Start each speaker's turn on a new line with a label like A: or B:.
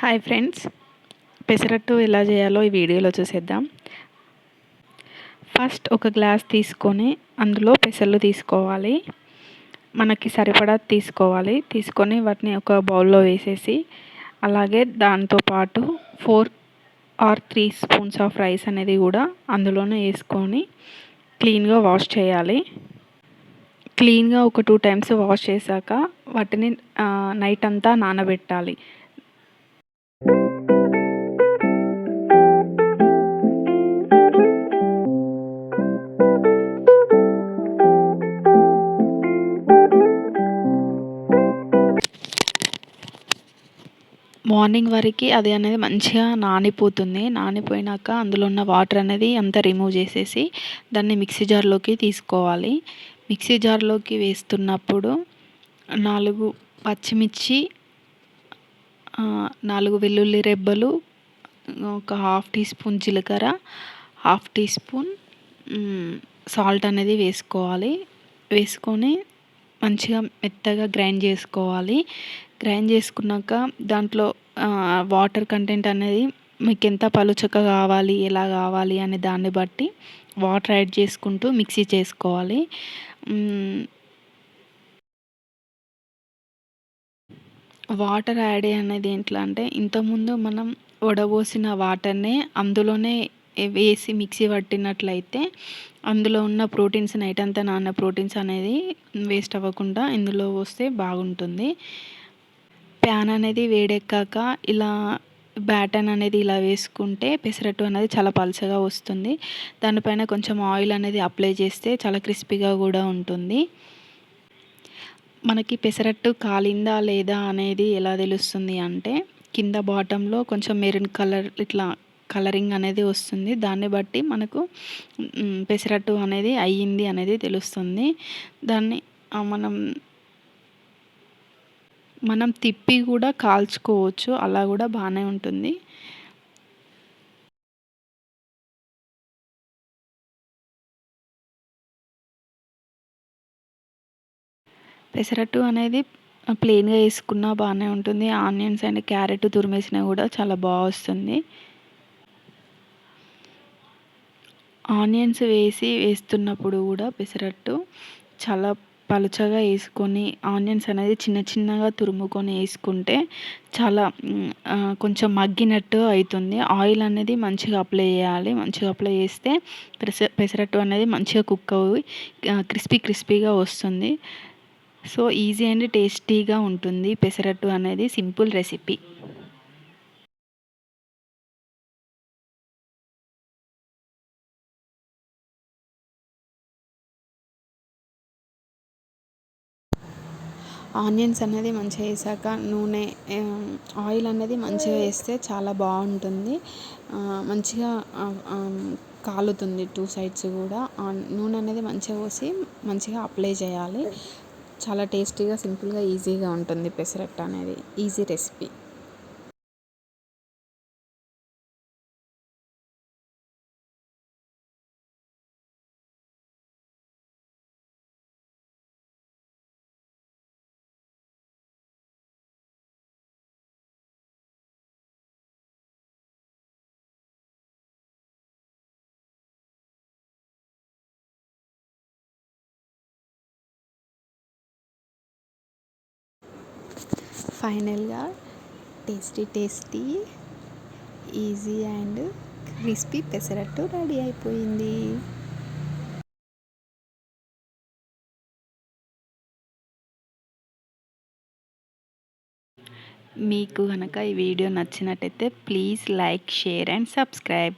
A: Hi friends, pesarattu ఎలా చేయాలో ఈ వీడియోలో చూసేద్దాం. ఫస్ట్ ఒక గ్లాస్ తీసుకొని అందులో పెసర్లు తీసుకోవాలి. మనకి సరిపడా తీసుకోవాలి. తీసుకొని వాటిని ఒక బౌల్లో వేసేసి అలాగే దాంతోపాటు 4 or 3 స్పూన్స్ ఆఫ్ రైస్ అనేది కూడా అందులోనే వేసుకొని క్లీన్గా వాష్ చేయాలి. క్లీన్గా ఒక 2 times వాష్ చేశాక వాటిని నైట్ అంతా నానబెట్టాలి. మార్నింగ్ వరకు అది అనేది మంచిగా నానిపోతుంది. నానిపోయినాక అందులో ఉన్న వాటర్ అనేది అంతా రిమూవ్ చేసేసి దాన్ని మిక్సీ జార్లోకి తీసుకోవాలి. మిక్సీ జార్లోకి వేస్తున్నప్పుడు 4 పచ్చిమిర్చి, 4 వెల్లుల్లి రెబ్బలు, ఒక 1/2 టీ స్పూన్ జీలకర్ర, 1/2 టీ స్పూన్ సాల్ట్ అనేది వేసుకోవాలి. వేసుకొని మంచిగా మెత్తగా గ్రైండ్ చేసుకోవాలి. గ్రైండ్ చేసుకున్నాక దాంట్లో వాటర్ కంటెంట్ అనేది మీకు ఎంత పలుచగా కావాలి, ఎలా కావాలి అనే దాన్ని బట్టి వాటర్ యాడ్ చేసుకుంటూ మిక్సీ చేసుకోవాలి. వాటర్ యాడ్ అనేది ఎట్లా అంటే, ఇంతకుముందు మనం వడబోసిన వాటర్నే అందులోనే వేసి మిక్సీ పట్టినట్లయితే అందులో ఉన్న ప్రోటీన్స్ నైట్ అంతా నాన్న ప్రోటీన్స్ అనేది వేస్ట్ అవ్వకుండా ఇందులో వస్తే బాగుంటుంది. ప్యాన్ అనేది వేడెక్కాక ఇలా బ్యాటర్ అనేది ఇలా వేసుకుంటే పెసరట్టు అనేది చాలా పలుచగా వస్తుంది. దానిపైన కొంచెం ఆయిల్ అనేది అప్లై చేస్తే చాలా క్రిస్పీగా కూడా ఉంటుంది. మనకి పెసరట్టు కాలిందా లేదా అనేది ఎలా తెలుస్తుంది అంటే, కింద బాటంలో కొంచెం మెరూన్ కలర్ ఇట్లా కలరింగ్ అనేది వస్తుంది. దాన్ని బట్టి మనకు పెసరట్టు అనేది అయ్యింది అనేది తెలుస్తుంది. దాన్ని మనం తిప్పి కూడా కాల్చుకోవచ్చు. అలా కూడా బాగానే ఉంటుంది. పెసరట్టు అనేది ప్లెయిన్గా వేసుకున్నా బాగానే ఉంటుంది. ఆనియన్స్ అండ్ క్యారెట్ తురిమేసినా కూడా చాలా బాగా వస్తుంది. ఆనియన్స్ వేస్తున్నప్పుడు కూడా పెసరట్టు చాలా పలుచగా వేసుకొని ఆనియన్స్ అనేది చిన్న చిన్నగా తురుముకొని వేసుకుంటే చాలా కొంచెం మగ్గినట్టు అవుతుంది. ఆయిల్ అనేది మంచిగా అప్లై చేయాలి. మంచిగా అప్లై చేస్తే పెసరట్టు అనేది మంచిగా కుక్ అయ్యి క్రిస్పీగా వస్తుంది. సో ఈజీ అండ్ టేస్టీగా ఉంటుంది పెసరట్టు అనేది. Simple recipe. ఆనియన్స్ అనేది మంచిగా వేసాక నూనె, ఆయిల్ అనేది మంచిగా వేస్తే చాలా బాగుంటుంది. మంచిగా కాలుతుంది 2 sides కూడా. నూనె అనేది మంచిగా పోసి మంచిగా అప్లై చేయాలి. చాలా టేస్టీగా, సింపుల్గా, ఈజీగా ఉంటుంది పెసరట్టు అనేది. Easy recipe. ఫైనల్గా tasty easy and crispy pesarattu ready అయిపోయింది. మీకు కనుక ఈ వీడియో నచ్చినట్టయితే please like, share and subscribe.